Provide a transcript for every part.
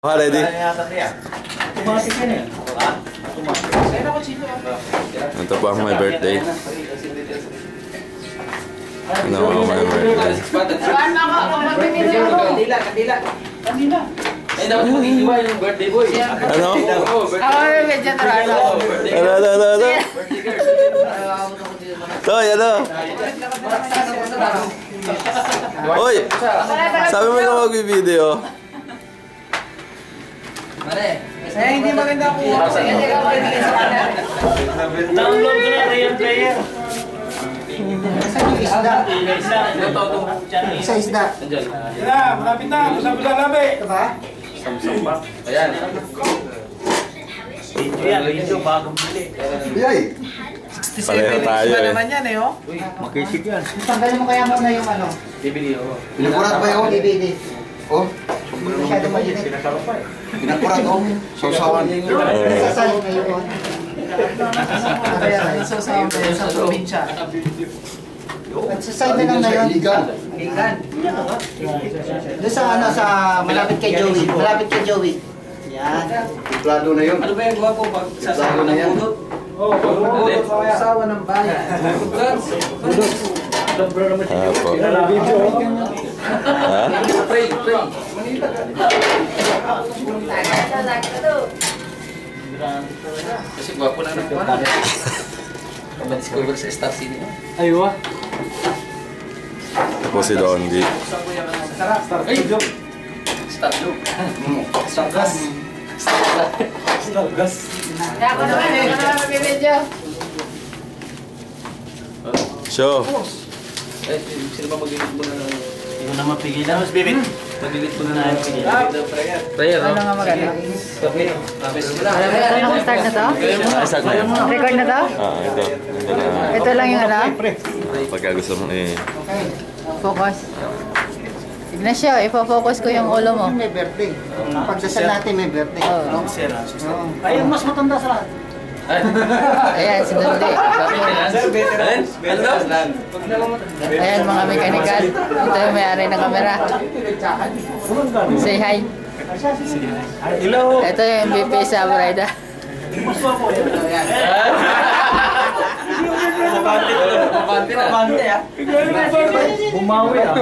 Okay, ready? Ito po ang my birthday. Ano po my birthday? Kandila. Ay, dapat mag-iiwa yung birthday boy. Ano? Medyo tarano. Ano? Toy, ano? Hoy! Sabi mo na mag-video. Hindi maganda po. Download ko na real player. Isa isda. Malapit na. Sabi sa labi. Ito ba? Samsung pa. Ayan. Video bagong bili. Biyay. Pareho tayo eh. Naman yan eh, oh. Makisig yan. Tanggalin mo kaya muna yung ano. Bibili ako. Pinakurat ba yung DVD? Oh. Masyado malinit. Pinakurat oh. Sausawan. Sasal ngayon. Kaya sausawan kayo sa probinsya. Nagsasay na lang na yun. Ligan. Doon sa ano, sa malapit kay Joey. Malapit kay Joey. Yan. Plado na yun. Ano ba yung gwapo pag sasawa ng budot? Oo, budot. Sausawa ng bayan. Budot. Dobro naman siya. Apo. Ha? Pray. Kasi gwapo na nakuha na. Discover sa Star City. Aywa. Ito po si Dongi. Star Studio. Star Look. Star Gas. Star Gas. Ako naman magbibidyo. Show. Eh, sino ba mag-edit mo na? Hindi ko na mapigilan. Mas bibit. Mag-edit mo na na yung pigilan. Prayer, no? Ano nga magano? Kape. Kapes mo na. Ano start na to? Start na yun. Record na to? Ito. Ito na. Ito lang yung ano? Pagka gusto mo eh. Focus. Ignacio, ipo-focus ko yung ulo mo. May birthday. Pagdasal natin may birthday. Oo. Ayun, mas matanda sa lahat. Ayan, si Dundi. Ayan, mga mekanikal. Ito yung may-ari ng kamera. Say hi. Hello. Ito yung MVP sa Burayda. Pabante ah. Bumawi ah.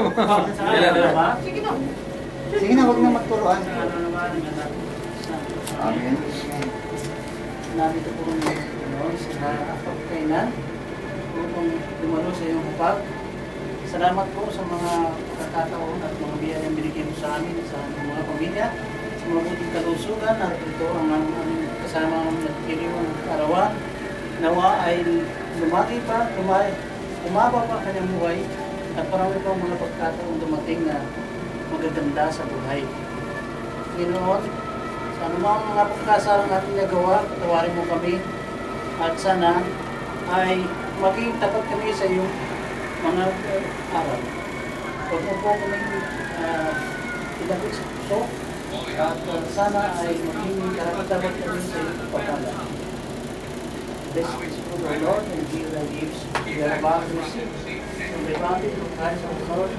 Sige na, huwag na magturuan. Amen. Nandito po sa pagkainan upang dumalo sa iyong hapag. Salamat po sa mga pagkakataon at mga biyayang binigay mo sa amin, sa mga pamilya, sa mabuting kalusugan at ito ang aming kasama ng nagkiliwang karawan. Nawa ay lumaki pa, umaba pa kanyang buhay at parami pang mga pagkataon dumating na magaganda sa buhay. Ginoon, sa anumang mga pagkasalang ating nagawa, patawarin mo kami at sana ay maging tapat kami sa iyong mga aral. Huwag mo po kami ilapit sa puso at sana ay maging tapat kami sa iyong pagkala. Bless us, O Lord, and give thy gifts we are about to receive. From the bounty of Christ our Lord.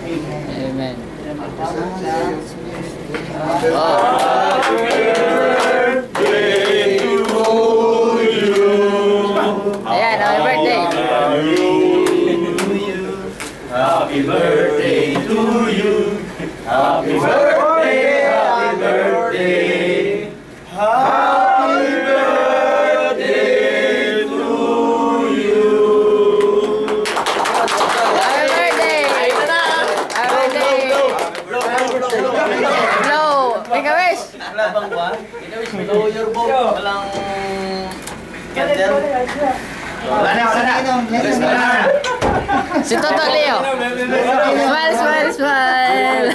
Amen. Amen. And my Father, Son, Ayan, happy birthday. Happy birthday to you. Happy birthday, happy birthday. Happy birthday to you. Happy birthday. Happy birthday. Blow. Make a wish. Wala bang one? Blow your boat. Walang candle. wala na. Si Toto Leo. Smile.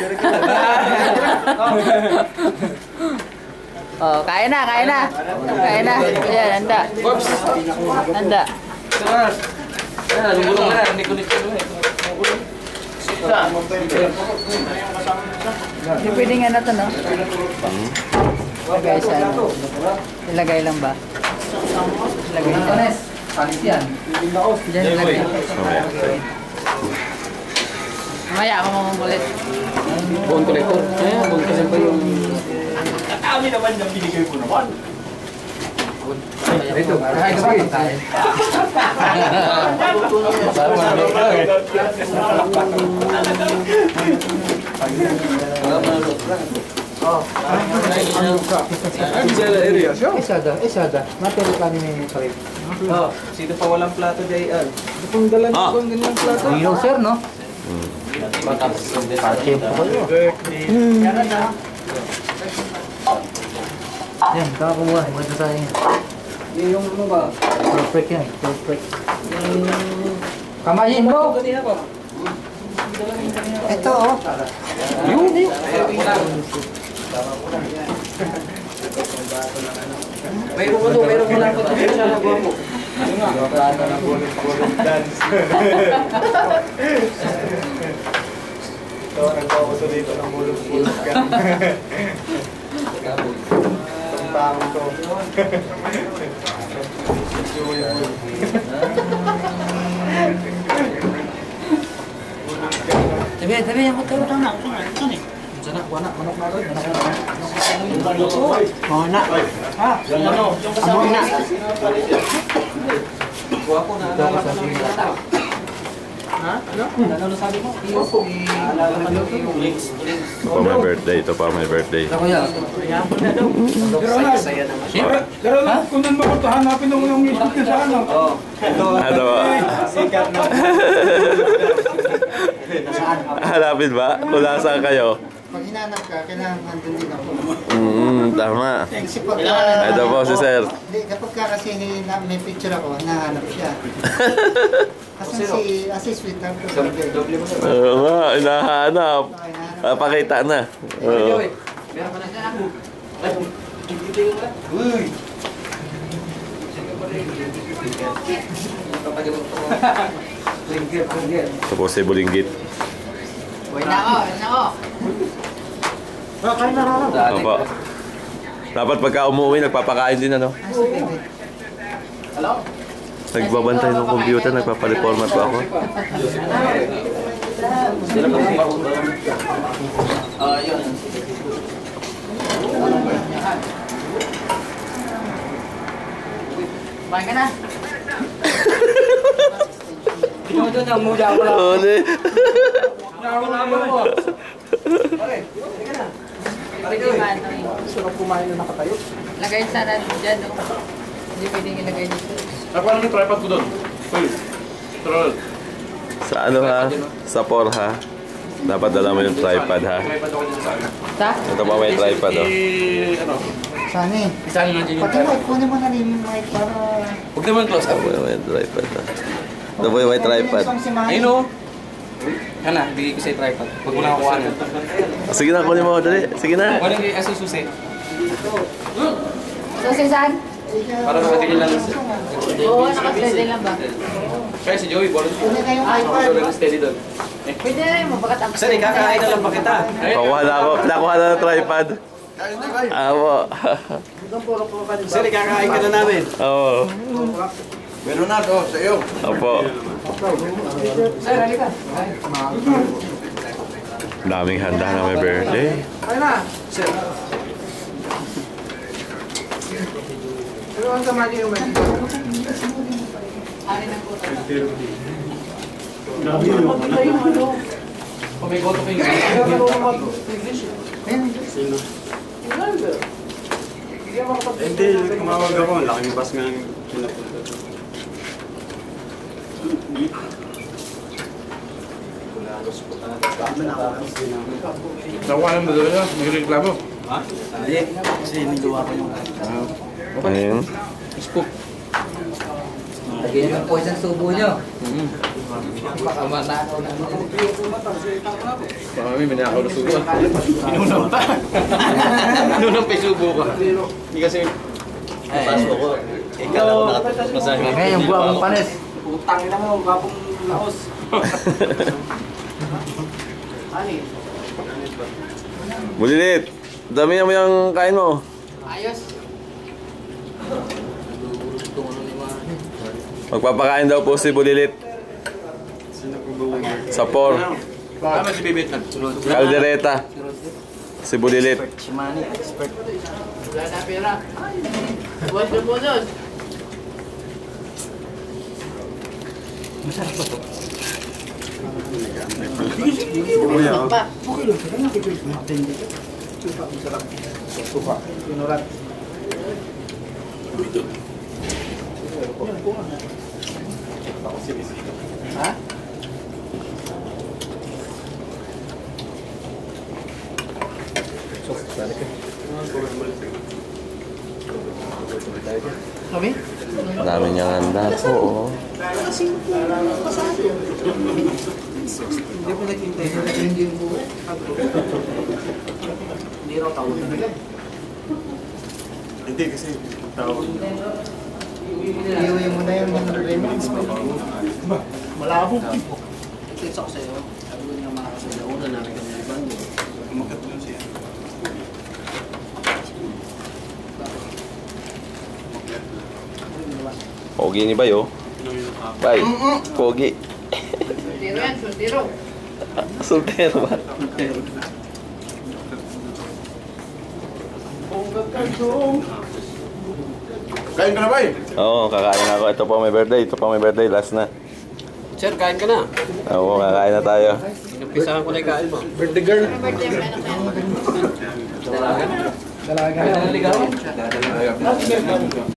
Oh, kain na. Ayan, handa. Handa. Lumulong na. Hindi ko nito. Hindi pwedeng ano to, no? Ilagay sa ano? Ilagay lang ba? Ilagay lang. Palis yan. Diyan ilagay. Mamaya ako mamulit. Buong kolektor. Buong kolektor yung dami naman yung binigay ko naman. Ito, ay, ito tayo. Isada. Matulog ka ni Karim. Sino pa walang plato dyan? Kung dala Ah. kung ganyan plato. Ilaw, sir, no? Yan, kakakuha. Maganda sa inyo. Yung ano ba? Perfect yan. Perfect. Kamayin mo. Ito, oh. Yun, eh. Mayroon mo lang po ito sa nagawa mo. Ito, nagpapauso dito ng bulog-bulog ka. Tama ko. Tabi ako tayo na. Sana, wala. Manok na rin. Mana? Ha? Ano? Amo na. Kuha ko na alala ko ng bata. Ha? Ano? Ano sabi mo? Alala ko yung links. Ito pa my birthday. Ito pa my birthday. Ako yan. Saya naman. Pero kung nang bakit hanapin mo yung isip ko sa ano? Oo. Ano ba? Sikat na. Hanapin ba? Wala saan kayo? Pag hinanap ka, kailangan nandun din ako. Tama. Kasi pag... Ito po si Sir. Hindi, kapag ka kasi may picture ako, nahanap siya. Kasi si sweetheart ko sa Doble mo sa Oo nga, hinahanap. Papakita na. Oo. meron ka na dyan ako. Ay, dito yung wala. Uy! Ito po si Bulinggit. Opo. Dapat pagka umuwi, nagpapakain din ano. Nagbabantay ng computer, nagpapareformat po ako. Sila pa sa baon. Yun. Kumain ka na. Ito ang mula ko lang. Uli. Sarap kumain na nakatayo. Lagay sana dyan, no? Hindi pwedeng ilagay dito. Ako lang yung tripod ko doon. Uy. Troll. Sa ano ha? Sa por ha? Dapat dala mo yung tripod ha? Tripod ako dito sa akin. Ta? Ito pa may tripod oh. Ano? Sana eh. Isang nandiyan yung Pati mo, kunin mo na rin yung mic para... Huwag naman close Ito up. po yung may tripod ha? Ito po yung may tripod. Ayun o. Yan na, bigay ko sa'yo tripod. Huwag mo na kukuha na. Sige na, kunin mo. Dali. Sige na. Walang yung susi. So, Cezanne? Para makatingin lang. Oo, nakasteady lang ba? Kaya si Joey, bolos ko. Kunin na yung Ako iPad. lang steady doon. Pwede na rin mo, baka tapos. Sir, ikakain na lang pa kita. Pakuha na ako. Nakuha na ng tripod. Apo. Sir, ikakain ka na namin. Oo. Bernardo, sa iyo. Opo. Sir, halika. Daming handa na may birthday. Sir. Pero ang kamali yung mic. Ari ng puto. Kung may goto kayo. Hindi, tumawag ako. Laking bus nga yung pinapunta. Nakuha naman doon na. May reklamo. Hindi, kasi niluwa ko yung Ayun. Facebook. Lagyan yung poison subo nyo. Baka manakaw na. Baka may manakaw na subo. Inunang pa. Inunang pa yung subo ko. Hindi kasi paso ko. Ikaw lang nakatapos masahe. Ngayon, yung buwa mong panis. Utang na mo, gapong laos. Ani? Bulilit. Dami mo yung kain mo. Ayos. Magpapakain daw po si Bulilit. Sa por. Tama si Bibit na. Caldereta. Si Bulilit. Si Manny, expert. Wala na pera. Buwas na bonus. Masarap ba ito? Kuya, Pa. Okay lang, sige, nakikita natin dito. Supa, masarap. Supa. Pinurat. Ha? Kami? Dami niyang handa po. Oh. Hindi ko naghintay. Hindi yung buhay. Hindi raw tawag na nila. hindi kasi tawag. Iuwi mo na yung mga Raymond. Malabo. Tips ako sa'yo. Sabi ko niya mga kasalauna una namin kami ng bando. Umakat doon siya. Pogi ni Bayo. Bay, pogi. Sundiro yan, sundiro. Soltero ba? Kain ka na ba eh? Oo, kakain ako. Ito pa may birthday. Ito pa may birthday. Last na. Sir, kain ka na. Oo, kakain na tayo. Inumpisahan ko na yung kain mo. Birthday mo anak na yan. Dalaga? Dalaga. Dalaga.